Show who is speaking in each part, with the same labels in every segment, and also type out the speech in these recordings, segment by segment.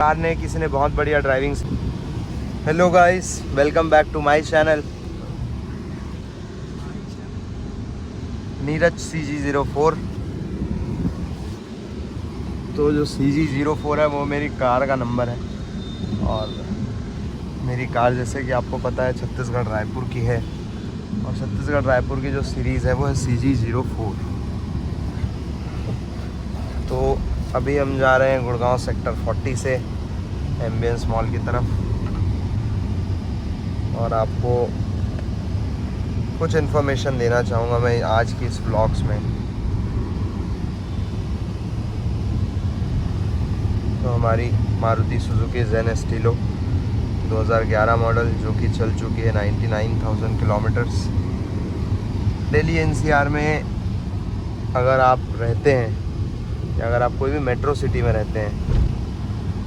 Speaker 1: Car ने किसी ने बहुत बढ़िया driving. Hello guys, welcome back to my channel Neeraj CG04। तो जो CG04 है वो मेरी कार का नंबर है और मेरी कार जैसे कि आपको पता है छत्तीसगढ़ रायपुर की है और छत्तीसगढ़ रायपुर की जो सीरीज़ है वो है CG04। तो अभी हम जा रहे हैं गुड़गांव सेक्टर 40 से एम्बियंस मॉल की तरफ और आपको कुछ इन्फॉर्मेशन देना चाहूँगा मैं आज की इस व्लॉग्स में। तो हमारी मारुति सुजुकी जेन स्टीलो 2011 मॉडल जो कि चल चुकी है 99,000 किलोमीटर्स। दिल्ली NCR में अगर आप रहते हैं या अगर आप कोई भी मेट्रो सिटी में रहते हैं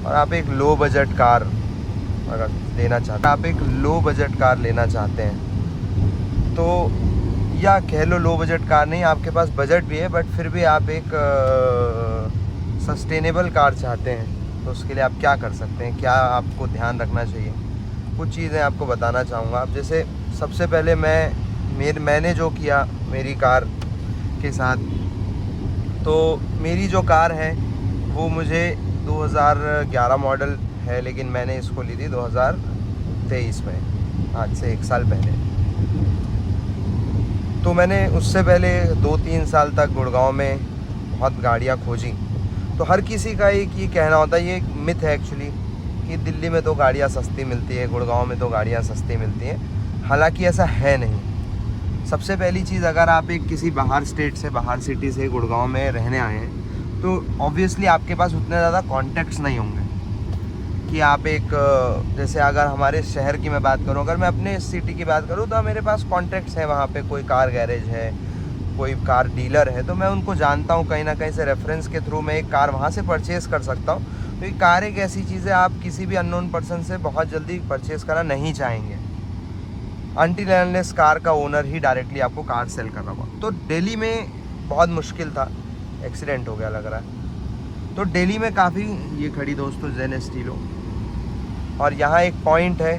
Speaker 1: और आप एक लो बजट कार अगर लेना चाहते हैं, आप एक लो बजट कार लेना चाहते हैं तो या कह लो लो बजट कार नहीं, आपके पास बजट भी है बट फिर भी आप एक सस्टेनेबल कार चाहते हैं तो उसके लिए आप क्या कर सकते हैं, क्या आपको ध्यान रखना चाहिए, कुछ चीज़ें आपको बताना चाहूँगा। अब जैसे सबसे पहले मैंने जो किया मेरी कार के साथ, तो मेरी जो कार है वो मुझे 2011 मॉडल है लेकिन मैंने इसको ली थी 2023 में, आज से 1 साल पहले। तो मैंने उससे पहले 2-3 साल तक गुड़गांव में बहुत गाड़ियाँ खोजी। तो हर किसी का एक ये कहना होता है, ये एक मिथ है एक्चुअली कि दिल्ली में तो गाड़ियाँ सस्ती मिलती है, गुड़गांव में तो गाड़ियाँ सस्ती मिलती हैं। हालांकि ऐसा है नहीं। सबसे पहली चीज़, अगर आप एक किसी बाहर स्टेट से, बाहर सिटी से गुड़गांव में रहने आए हैं तो ऑब्वियसली आपके पास उतने ज़्यादा कॉन्टैक्ट्स नहीं होंगे कि आप एक, जैसे अगर हमारे शहर की मैं बात करूं, अगर मैं अपने सिटी की बात करूं तो मेरे पास कॉन्टैक्ट्स हैं, वहाँ पे कोई कार गैरेज है, कोई कार डीलर है तो मैं उनको जानता हूँ, कहीं ना कहीं से रेफरेंस के थ्रू मैं एक कार वहाँ से परचेज़ कर सकता हूँ। तो ये कार एक ऐसी चीज़ है, आप किसी भी अननोन पर्सन से बहुत जल्दी परचेज़ करना नहीं चाहेंगे अनटिल अनलेस कार का ओनर ही डायरेक्टली आपको कार सेल कर रहा होगा। तो दिल्ली में बहुत मुश्किल था, एक्सीडेंट हो गया लग रहा है। तो दिल्ली में काफ़ी, ये खड़ी दोस्तों जेन स्टीलो, और यहाँ एक पॉइंट है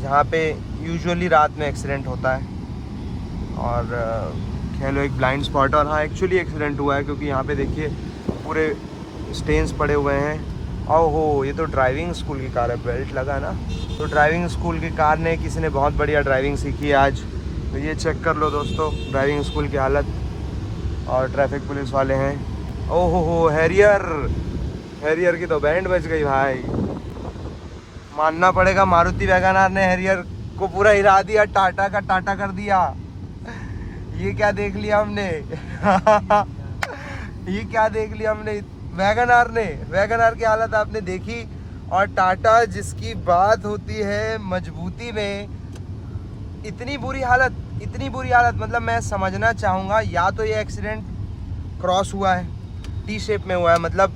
Speaker 1: जहाँ पे यूजुअली रात में एक्सीडेंट होता है और कह लो एक ब्लाइंड स्पॉट। और हाँ, एक्चुअली एक्सीडेंट हुआ है क्योंकि यहाँ पे देखिए पूरे स्टेन्स पड़े हुए हैं। ओहो, ये तो ड्राइविंग स्कूल की कार है, बेल्ट लगा है ना। तो ड्राइविंग स्कूल की कार ने किसी ने बहुत बढ़िया ड्राइविंग सीखी है आज। तो ये चेक कर लो दोस्तों ड्राइविंग स्कूल की हालत। और ट्रैफिक पुलिस वाले हैं। ओहो, हैरियर की तो बैंड बज गई भाई। मानना पड़ेगा मारुति वैगनआर ने हैरियर को पूरा हिला दिया, टाटा का टाटा कर दिया। ये क्या देख लिया हमने ये क्या देख लिया हमने वैगनआर ने। वैगनआर की हालत आपने देखी। और टाटा जिसकी बात होती है मजबूती में, इतनी बुरी हालत मतलब मैं समझना चाहूँगा या तो ये एक्सीडेंट क्रॉस हुआ है, T शेप में हुआ है, मतलब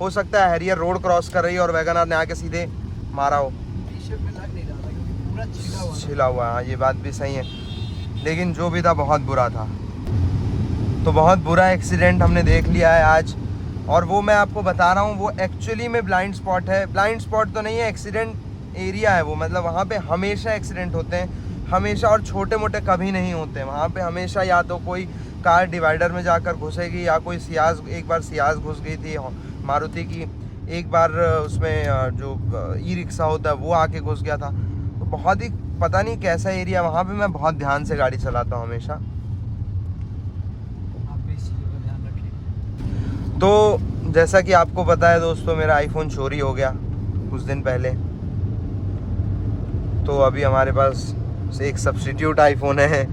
Speaker 1: हो सकता है हैरियर रोड क्रॉस कर रही है और वैगनआर ने आके सीधे मारा हो।
Speaker 2: T शेप में लग नहीं रहा था क्योंकि पूरा
Speaker 1: छिला हुआ है। हाँ, ये बात भी सही है, लेकिन जो भी था बहुत बुरा था। तो बहुत बुरा एक्सीडेंट हमने देख लिया है आज, और वो मैं आपको बता रहा हूँ वो एक्चुअली में ब्लाइंड स्पॉट है। ब्लाइंड स्पॉट तो नहीं है, एक्सीडेंट एरिया है वो, मतलब वहाँ पे हमेशा एक्सीडेंट होते हैं, हमेशा, और छोटे मोटे कभी नहीं होते हैं वहाँ पे। हमेशा या तो कोई कार डिवाइडर में जाकर घुसेगी या कोई सियाज, एक बार सियाज घुस गई थी मारुति की, एक बार उसमें जो ई-रिक्शा होता है वो आके घुस गया था। तो बहुत ही पता नहीं कैसा एरिया वहाँ पे। मैं बहुत ध्यान से गाड़ी चलाता हूँ हमेशा। तो जैसा कि आपको पता है दोस्तों, मेरा आईफोन चोरी हो गया कुछ दिन पहले। तो अभी हमारे पास एक सब्स्टिट्यूट आईफोन है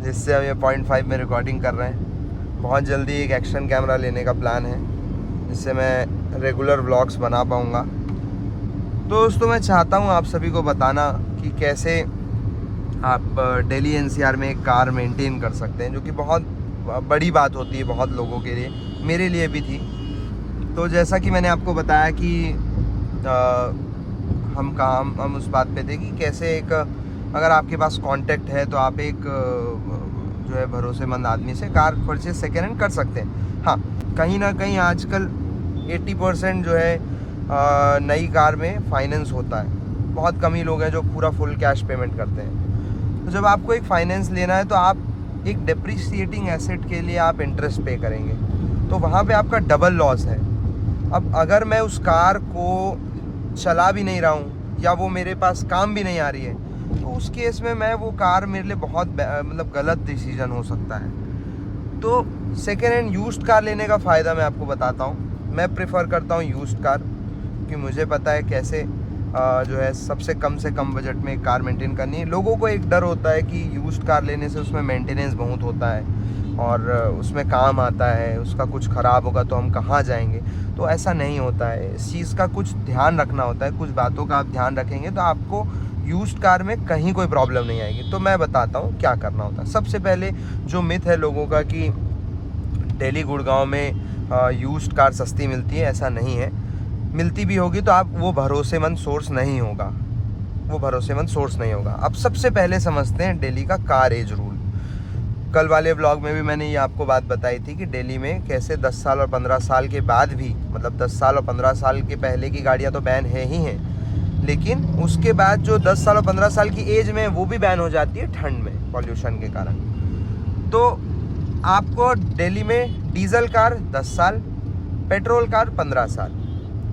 Speaker 1: जिससे हम ये 0.5 में रिकॉर्डिंग कर रहे हैं। बहुत जल्दी एक एक्शन कैमरा लेने का प्लान है जिससे मैं रेगुलर व्लॉग्स बना पाऊँगा। तो दोस्तों मैं चाहता हूँ आप सभी को बताना कि कैसे आप दिल्ली NCR में एक कार मेंटेन कर सकते हैं, जो कि बहुत बड़ी बात होती है बहुत लोगों के लिए, मेरे लिए भी थी। तो जैसा कि मैंने आपको बताया कि हम उस बात पे थे कि कैसे एक, अगर आपके पास कांटेक्ट है तो आप एक जो है भरोसेमंद आदमी से कार परचेज सेकेंड हैंड कर सकते हैं। हाँ, कहीं ना कहीं आजकल 80% जो है नई कार में फाइनेंस होता है, बहुत कम ही लोग हैं जो पूरा फुल कैश पेमेंट करते हैं। तो जब आपको एक फाइनेंस लेना है तो आप एक डेप्रिसिएटिंग एसेट के लिए आप इंटरेस्ट पे करेंगे, तो वहाँ पे आपका डबल लॉस है। अब अगर मैं उस कार को चला भी नहीं रहा हूँ या वो मेरे पास काम भी नहीं आ रही है, तो उस केस में मैं वो कार मेरे लिए बहुत मतलब गलत डिसीजन हो सकता है। तो सेकेंड हैंड यूज्ड कार लेने का फ़ायदा मैं आपको बताता हूँ। मैं प्रेफर करता हूँ यूज्ड कार, क्योंकि मुझे पता है कैसे जो है सबसे कम बजट में एक कार मेंटेन करनी है। लोगों को एक डर होता है कि यूज्ड कार लेने से उसमें मेंटेनेंस बहुत होता है और उसमें काम आता है, उसका कुछ ख़राब होगा तो हम कहाँ जाएंगे। तो ऐसा नहीं होता है, इस चीज़ का कुछ ध्यान रखना होता है, कुछ बातों का आप ध्यान रखेंगे तो आपको यूज्ड कार में कहीं कोई प्रॉब्लम नहीं आएगी। तो मैं बताता हूँ क्या करना होता है। सबसे पहले जो मिथ है लोगों का कि दिल्ली गुड़गांव में यूज्ड कार सस्ती मिलती है, ऐसा नहीं है। मिलती भी होगी तो आप वो भरोसेमंद सोर्स नहीं होगा, वो भरोसेमंद सोर्स नहीं होगा। अब सबसे पहले समझते हैं दिल्ली का कार एज रूल। कल वाले व्लॉग में भी मैंने ये आपको बात बताई थी कि दिल्ली में कैसे 10 साल और 15 साल के बाद भी, मतलब 10 साल और 15 साल के पहले की गाड़ियाँ तो बैन है ही हैं, लेकिन उसके बाद जो 10 साल और 15 साल की एज में वो भी बैन हो जाती है ठंड में पॉल्यूशन के कारण। तो आपको दिल्ली में डीजल कार 10 साल, पेट्रोल कार 15 साल,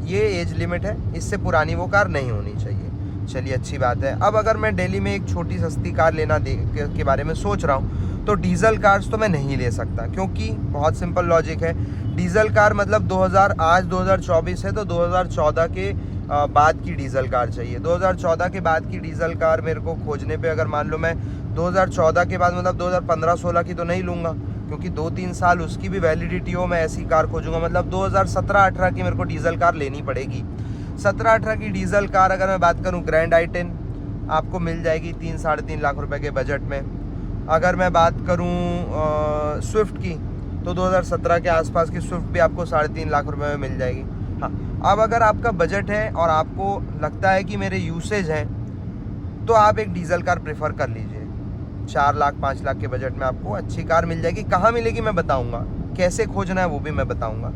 Speaker 1: ये एज लिमिट है, इससे पुरानी वो कार नहीं होनी चाहिए। चलिए अच्छी बात है। अब अगर मैं दिल्ली में एक छोटी सस्ती कार लेना के बारे में सोच रहा हूँ तो डीजल कार्स तो मैं नहीं ले सकता, क्योंकि बहुत सिंपल लॉजिक है। डीजल कार मतलब आज 2024 है तो 2014 के बाद की डीजल कार चाहिए। 2014 के बाद की डीजल कार मेरे को खोजने पे, अगर मान लो मैं 2014 के बाद मतलब 2015-16 की तो नहीं लूँगा, क्योंकि 2-3 साल उसकी भी वैलिडिटी हो, मैं ऐसी कार खोजूंगा। मतलब 2017-18 की मेरे को डीजल कार लेनी पड़ेगी। 17-18 की डीजल कार अगर मैं बात करूं, ग्रैंड i10 आपको मिल जाएगी 3-3.5 लाख रुपए के बजट में। अगर मैं बात करूं स्विफ्ट की तो 2017 के आसपास की स्विफ्ट भी आपको 3.5 लाख रुपए में मिल जाएगी। हाँ, अब अगर आपका बजट है और आपको लगता है कि मेरे यूसेज हैं तो आप एक डीजल कार प्रेफर कर लीजिए। 4 लाख 5 लाख के बजट में आपको अच्छी कार मिल जाएगी। कहाँ मिलेगी मैं बताऊंगा, कैसे खोजना है वो भी मैं बताऊंगा।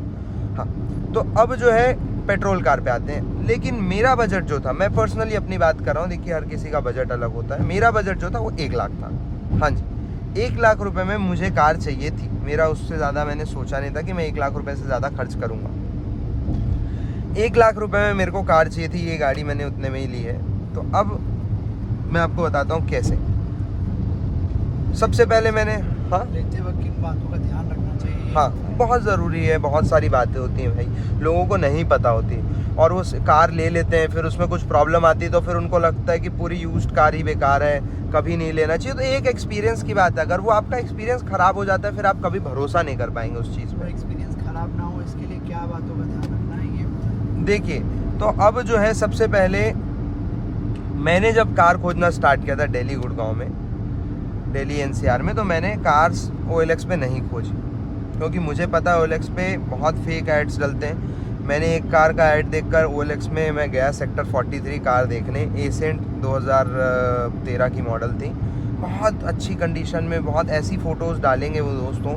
Speaker 1: हाँ, तो अब जो है पेट्रोल कार पे आते हैं। लेकिन मेरा बजट जो था, मैं पर्सनली अपनी बात कर रहा हूँ, देखिए हर किसी का बजट अलग होता है। मेरा बजट जो था वो 1 लाख था। हाँ जी, 1 लाख रुपए में मुझे कार चाहिए थी। मेरा उससे ज़्यादा मैंने सोचा नहीं था कि मैं 1 लाख रुपए से ज़्यादा खर्च करूँगा। 1 लाख रुपए में मेरे को कार चाहिए थी, ये गाड़ी मैंने उतने में ही ली है। तो अब मैं आपको बताता हूँ कैसे। सबसे पहले मैंने
Speaker 2: लेते वक्त किन बातों का ध्यान रखना चाहिए?
Speaker 1: हाँ, बहुत ज़रूरी है। बहुत सारी बातें होती हैं भाई, लोगों को नहीं पता होती, और वो कार ले लेते हैं, फिर उसमें कुछ प्रॉब्लम आती है तो फिर उनको लगता है कि पूरी यूज्ड कार ही बेकार है, कभी नहीं लेना चाहिए। तो एक एक्सपीरियंस की बात है, अगर वो आपका एक्सपीरियंस ख़राब हो जाता है फिर आप कभी भरोसा नहीं कर पाएंगे उस चीज़ में।
Speaker 2: एक्सपीरियंस ख़राब ना हो इसके लिए क्या बातों का ध्यान रखना है ये
Speaker 1: देखिए, तो अब जो है सबसे पहले मैंने जब कार खोजना स्टार्ट किया था दिल्ली गुड़गांव में, दिल्ली NCR में, तो मैंने कार्स OLX पे नहीं खोजी, क्योंकि मुझे पता है OLX पे बहुत फेक एड्स डलते हैं। मैंने एक कार का ऐड देखकर OLX में मैं गया सेक्टर 43 कार देखने। एसेंट 2013 की मॉडल थी, बहुत अच्छी कंडीशन में, बहुत ऐसी फ़ोटोज़ डालेंगे वो दोस्तों,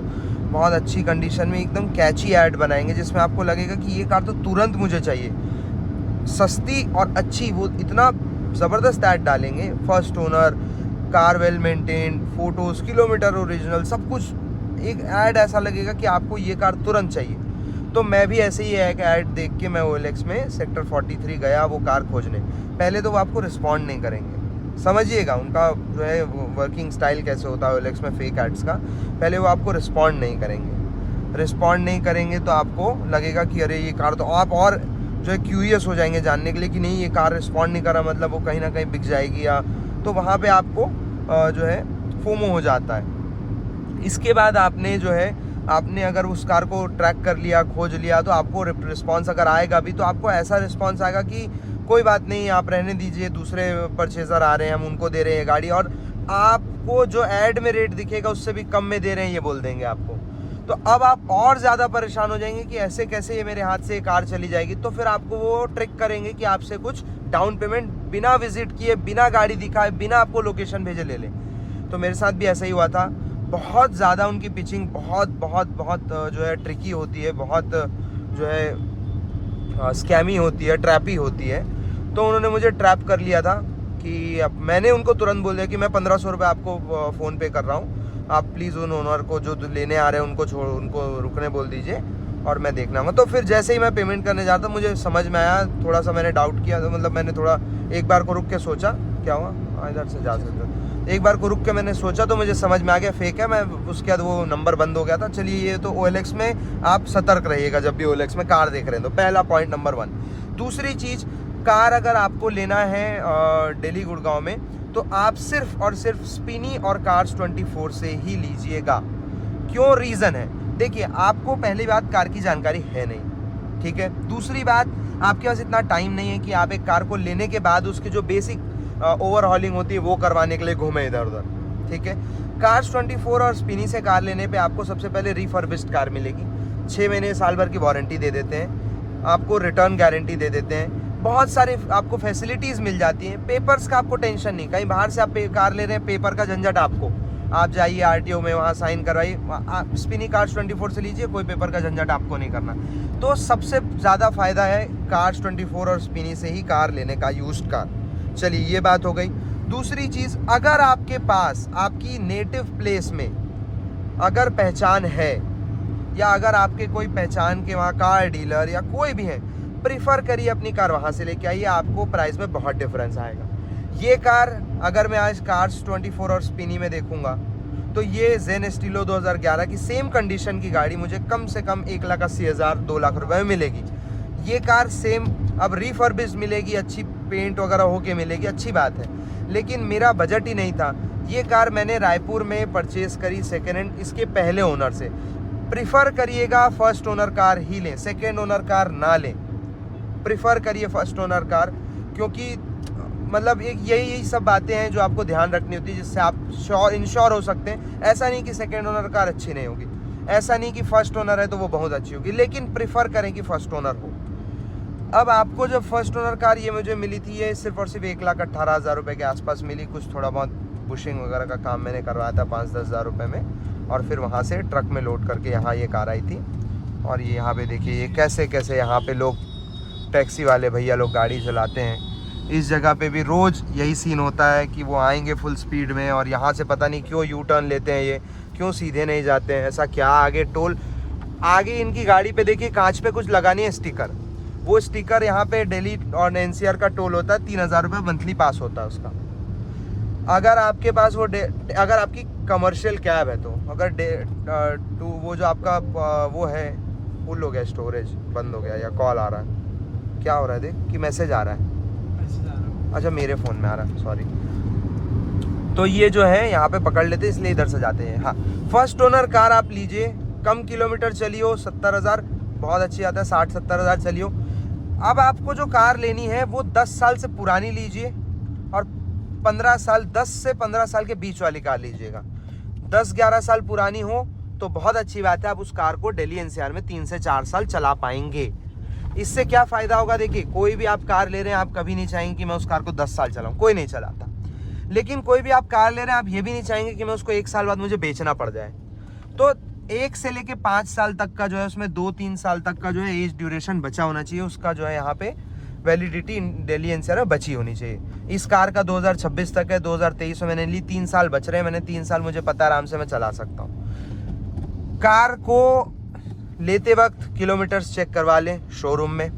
Speaker 1: बहुत अच्छी कंडीशन में, एकदम कैची ऐड बनाएंगे जिसमें आपको लगेगा कि ये कार तो तुरंत मुझे चाहिए, सस्ती और अच्छी। वो इतना ज़बरदस्त ऐड डालेंगे, first owner, car well maintained, photos, kilometre original, सब कुछ एक ऐड ऐसा लगेगा कि आपको ये कार तुरंत चाहिए। तो मैं भी ऐसे ही एक ऐड देख के मैं OLX में सेक्टर 43 गया वो कार खोजने। पहले तो वो आपको रिस्पॉन्ड नहीं करेंगे, समझिएगा उनका जो है वर्किंग स्टाइल कैसे होता है OLX में फेक एड्स का। पहले वो आपको रिस्पॉन्ड नहीं करेंगे, रिस्पॉन्ड नहीं करेंगे तो आपको लगेगा कि अरे ये कार, तो आप और जो है क्यूरियस हो जाएंगे जानने के लिए कि नहीं ये कार रिस्पॉन्ड नहीं कर रहा, मतलब वो कहीं ना कहीं बिक जाएगी, या तो वहाँ पे आपको जो है फोमो हो जाता है। इसके बाद आपने जो है अगर उस कार को ट्रैक कर लिया, खोज लिया, तो आपको रिस्पॉन्स अगर आएगा भी तो आपको ऐसा रिस्पॉन्स आएगा कि कोई बात नहीं, आप रहने दीजिए, दूसरे परचेजर आ रहे हैं, हम उनको दे रहे हैं गाड़ी, और आपको जो ऐड में रेट दिखेगा उससे भी कम में दे रहे हैं, ये बोल देंगे आपको। तो अब आप और ज़्यादा परेशान हो जाएंगे कि ऐसे कैसे ये मेरे हाथ से कार चली जाएगी। तो फिर आपको वो ट्रिक करेंगे कि आपसे कुछ डाउन पेमेंट बिना विजिट किए, बिना गाड़ी दिखाए, बिना आपको लोकेशन भेजे ले लें। तो मेरे साथ भी ऐसा ही हुआ था। बहुत ज़्यादा उनकी पिचिंग बहुत जो है ट्रिकी होती है, बहुत जो है स्कैमी होती है, ट्रैपी होती है। तो उन्होंने मुझे ट्रैप कर लिया था कि अब मैंने उनको तुरंत बोल दिया कि मैं 1500 रुपये आपको फ़ोन पे कर रहा हूँ, आप प्लीज़ उन ओनर को जो लेने आ रहे हैं उनको रुकने बोल दीजिए और मैं देखना होगा। तो फिर जैसे ही मैं पेमेंट करने जाता मुझे समझ में आया, थोड़ा सा मैंने डाउट किया, तो मतलब मैंने थोड़ा एक बार को रुक के सोचा, क्या हुआ इधर से जा सकते, एक बार को रुक के मैंने सोचा तो मुझे समझ में आ गया फेक है। मैं उसके बाद वो नंबर बंद हो गया था। चलिए ये तो OLX में आप सतर्क रहिएगा जब भी OLX में कार देख रहे हैं। तो पहला पॉइंट नंबर 1। दूसरी चीज़, कार अगर आपको लेना है दिल्ली गुड़गांव में तो आप सिर्फ और सिर्फ स्पिनी और Cars24 से ही लीजिएगा। क्यों? रीज़न है, देखिए आपको पहली बात कार की जानकारी है नहीं, ठीक है। दूसरी बात, आपके पास इतना टाइम नहीं है कि आप एक कार को लेने के बाद उसकी जो बेसिक ओवरहॉलिंग होती है वो करवाने के लिए घूमे इधर उधर, ठीक है। Cars24 और स्पिनी से कार लेने पे आपको सबसे पहले रिफर्बिश्ड कार मिलेगी, 6 महीने साल भर की वारंटी दे देते हैं, आपको रिटर्न गारंटी दे देते हैं, बहुत सारे आपको फैसिलिटीज़ मिल जाती हैं। पेपर्स का आपको टेंशन नहीं, कहीं बाहर से आप कार ले रहे हैं, पेपर का झंझट आपको, आप जाइए RTO में वहाँ साइन करवाइए। आप स्पिनी Cars24 से लीजिए, कोई पेपर का झंझट आपको नहीं करना। तो सबसे ज़्यादा फ़ायदा है Cars24 और स्पिनी से ही कार लेने का, यूज्ड कार। चलिए ये बात हो गई। दूसरी चीज़, अगर आपके पास आपकी नेटिव प्लेस में अगर पहचान है या अगर आपके कोई पहचान के वहाँ कार डीलर या कोई भी है, प्रिफर करिए अपनी कार वहाँ से लेके आइए, आपको प्राइस में बहुत डिफरेंस आएगा। ये कार अगर मैं आज Cars24 और स्पिनी में देखूंगा तो ये जेन स्टीलो 2011 की सेम कंडीशन की गाड़ी मुझे कम से कम 1,80,000 2 लाख रुपए में मिलेगी। ये कार सेम अब रिफर्बिश्ड मिलेगी, अच्छी पेंट वगैरह होके मिलेगी, अच्छी बात है, लेकिन मेरा बजट ही नहीं था। ये कार मैंने रायपुर में परचेज़ करी सेकेंड हैंड, इसके पहले ओनर से। प्रिफर करिएगा फर्स्ट ओनर कार ही लें, सेकेंड ओनर कार ना लें, प्रिफर करिए फर्स्ट ओनर कार, क्योंकि मतलब एक यही सब बातें हैं जो आपको ध्यान रखनी होती है, जिससे आप इंश्योर हो सकते हैं। ऐसा नहीं कि सेकेंड ओनर कार अच्छी नहीं होगी, ऐसा नहीं कि फर्स्ट ओनर है तो वो बहुत अच्छी होगी, लेकिन प्रिफर करें कि फर्स्ट ओनर हो। अब आपको जब फर्स्ट ओनर कार ये मुझे मिली थी, ये सिर्फ और सिर्फ 1,18,000 रुपये के आसपास मिली। कुछ थोड़ा बहुत बुशिंग वगैरह का काम मैंने करवाया था 5-10 हज़ार रुपये में, और फिर वहाँ से ट्रक में लोड करके यहाँ ये कार आई थी। और ये यहाँ पे देखिए ये कैसे कैसे यहाँ पे लोग टैक्सी वाले भैया लोग गाड़ी चलाते हैं। इस जगह पे भी रोज़ यही सीन होता है कि वो आएंगे फुल स्पीड में और यहाँ से पता नहीं क्यों यू टर्न लेते हैं, ये क्यों सीधे नहीं जाते हैं, ऐसा क्या। आगे टोल, आगे इनकी गाड़ी पे देखिए कांच पे कुछ लगानी है स्टिकर, वो स्टिकर यहाँ पे दिल्ली और NCR का टोल होता है 3,000 रुपये मंथली पास होता है उसका। अगर आपके पास वो अगर आपकी कमर्शियल कैब है तो अगर वो जो आपका वो है फुल हो गया, स्टोरेज बंद हो गया या कॉल आ रहा है, क्या हो रहा है देख कि मैसेज आ रहा है, अच्छा मेरे फ़ोन में आ रहा है, सॉरी। तो ये जो है यहाँ पे पकड़ लेते हैं, इसलिए इधर से जाते हैं। हाँ, फर्स्ट ओनर कार आप लीजिए, कम किलोमीटर चलियो, 70,000 बहुत अच्छी आता है, 60-70 हज़ार चलियो। अब आपको जो कार लेनी है वो 10 साल से पुरानी लीजिए और 15 साल, 10 से 15 साल के बीच वाली कार लीजिएगा। 10-11 साल पुरानी हो तो बहुत अच्छी बात है, आप उस कार को दिल्ली NCR में 3 से 4 साल चला पाएंगे। इससे क्या फ़ायदा होगा, देखिए कोई भी आप कार ले रहे हैं, आप कभी नहीं चाहेंगे कि मैं उस कार को 10 साल चलाऊं, कोई नहीं चलाता। लेकिन कोई भी आप कार ले रहे हैं, आप ये भी नहीं चाहेंगे कि मैं उसको 1 साल बाद मुझे बेचना पड़ जाए। तो 1 से लेके 5 साल तक का जो है, उसमें 2-3 साल तक का जो है एज ड्यूरेशन बचा होना चाहिए, उसका जो है यहाँ पे वैलिडिटी दिल्ली NCR में बची होनी चाहिए। इस कार का 2026 तक है, 2023 में मैंने ली, 3 साल बच रहे हैं, मैंने 3 साल मुझे पता आराम से मैं चला सकता हूँ। कार को लेते वक्त किलोमीटर्स चेक करवा लें शोरूम में।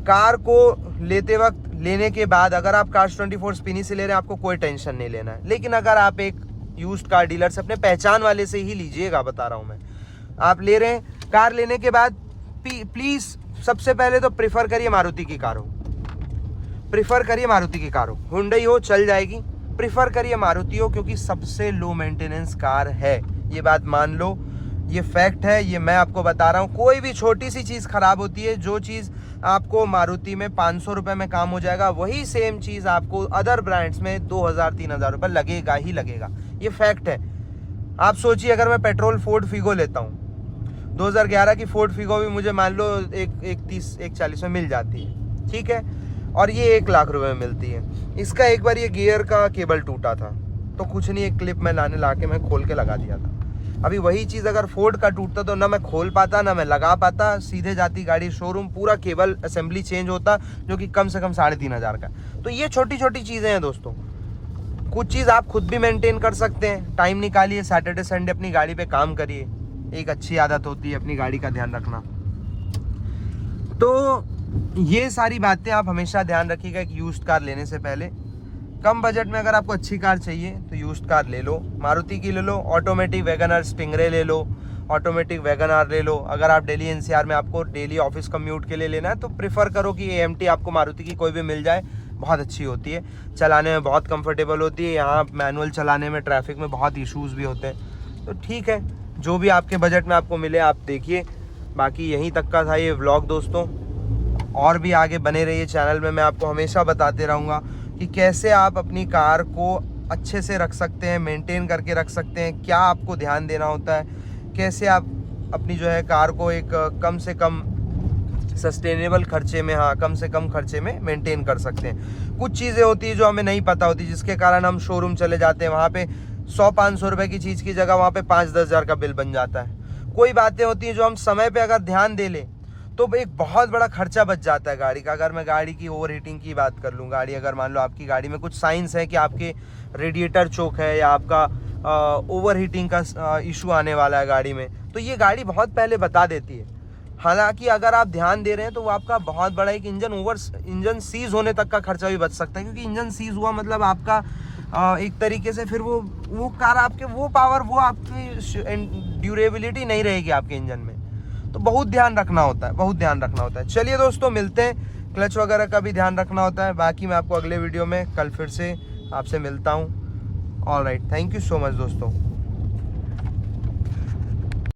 Speaker 1: कार को लेते वक्त, लेने के बाद अगर आप Cars24 स्पिनी से ले रहे हैं, आपको कोई टेंशन नहीं लेना है। लेकिन अगर आप एक यूज्ड कार डीलर से, अपने पहचान वाले से ही लीजिएगा, बता रहा हूँ मैं। आप ले रहे हैं, कार लेने के बाद प्लीज़ सबसे पहले तो प्रिफर करिए मारुति की कार हो, प्रिफर करिए मारुति की कार हो, हुंडई हो चल जाएगी, प्रिफर करिए मारुति हो, क्योंकि सबसे लो मेंटेनेंस कार है। ये बात मान लो, ये फैक्ट है, ये मैं आपको बता रहा हूँ। कोई भी छोटी सी चीज़ ख़राब होती है, जो चीज़ आपको मारुति में 500 रुपये में काम हो जाएगा, वही सेम चीज़ आपको अदर ब्रांड्स में 2,000-3,000 रुपये लगेगा ही लगेगा। ये फैक्ट है। आप सोचिए, अगर मैं पेट्रोल फोर्ड फिगो लेता हूँ, 2011 की फोर्ड फिगो भी मुझे मान लो 1,30-1,40 में मिल जाती है, ठीक है, और ये 1 लाख रुपए में मिलती है। इसका एक बार ये गियर का केबल टूटा था, तो कुछ नहीं, एक क्लिप मैं ला के मैं खोल के लगा दिया था। अभी वही चीज़ अगर फोर्ड का टूटता तो ना मैं खोल पाता ना मैं लगा पाता, सीधे जाती गाड़ी शोरूम, पूरा केबल असेंबली चेंज होता जो कि कम से कम 3,500 का। तो ये छोटी छोटी चीज़ें हैं दोस्तों, कुछ चीज़ आप खुद भी मेंटेन कर सकते हैं। टाइम निकालिए, सैटरडे संडे अपनी गाड़ी पे काम करिए, एक अच्छी आदत होती है अपनी गाड़ी का ध्यान रखना। तो ये सारी बातें आप हमेशा ध्यान रखिएगा एक यूज्ड कार लेने से पहले। कम बजट में अगर आपको अच्छी कार चाहिए तो यूज्ड कार ले लो, मारुति की ले लो, ऑटोमेटिक वैगनर स्टिंगरे ले लो, ऑटोमेटिक वैगनआर ले लो। अगर आप दिल्ली एनसीआर में आपको डेली ऑफिस कम्यूट के लिए लेना है तो प्रेफर करो कि AMT आपको मारुति की कोई भी मिल जाए, बहुत अच्छी होती है, चलाने में बहुत कंफर्टेबल होती है। यहाँ मैनुअल चलाने में ट्रैफिक में बहुत इश्यूज़ भी होते हैं। तो ठीक है, जो भी आपके बजट में आपको मिले आप देखिए। बाकी यहीं तक का था ये व्लॉग दोस्तों, और भी आगे बने रहिए चैनल में। मैं आपको हमेशा बताते रहूँगा कि कैसे आप अपनी कार को अच्छे से रख सकते हैं, मेंटेन करके रख सकते हैं, क्या आपको ध्यान देना होता है, कैसे आप अपनी जो है कार को एक कम से कम सस्टेनेबल खर्चे में, हाँ कम से कम खर्चे में मेंटेन कर सकते हैं। कुछ चीज़ें होती है जो हमें नहीं पता होती, जिसके कारण हम शोरूम चले जाते हैं, वहाँ पे 100-500 रुपये की चीज़ की जगह वहाँ पे 5-10 हज़ार का बिल बन जाता है। कोई बातें होती हैं जो हम समय पे अगर ध्यान दे लें तो एक बहुत बड़ा खर्चा बच जाता है गाड़ी का। अगर मैं गाड़ी की ओवर हीटिंग की बात कर लूँ, गाड़ी अगर मान लो आपकी गाड़ी में कुछ साइंस है कि आपके रेडिएटर चोक है या आपका ओवर हीटिंग का इशू आने वाला है गाड़ी में, तो ये गाड़ी बहुत पहले बता देती है। हालांकि अगर आप ध्यान दे रहे हैं तो वो आपका बहुत बड़ा एक इंजन सीज होने तक का खर्चा भी बच सकता है, क्योंकि इंजन सीज हुआ मतलब आपका एक तरीके से फिर वो कार आपके वो पावर, वो आपकी ड्यूरेबिलिटी नहीं रहेगी आपके इंजन में। तो बहुत ध्यान रखना होता है, बहुत ध्यान रखना होता है। चलिए दोस्तों, मिलते हैं। क्लच वगैरह का भी ध्यान रखना होता है। बाकी मैं आपको अगले वीडियो में कल फिर से आपसे मिलता हूँ। Alright, thank you so much दोस्तों।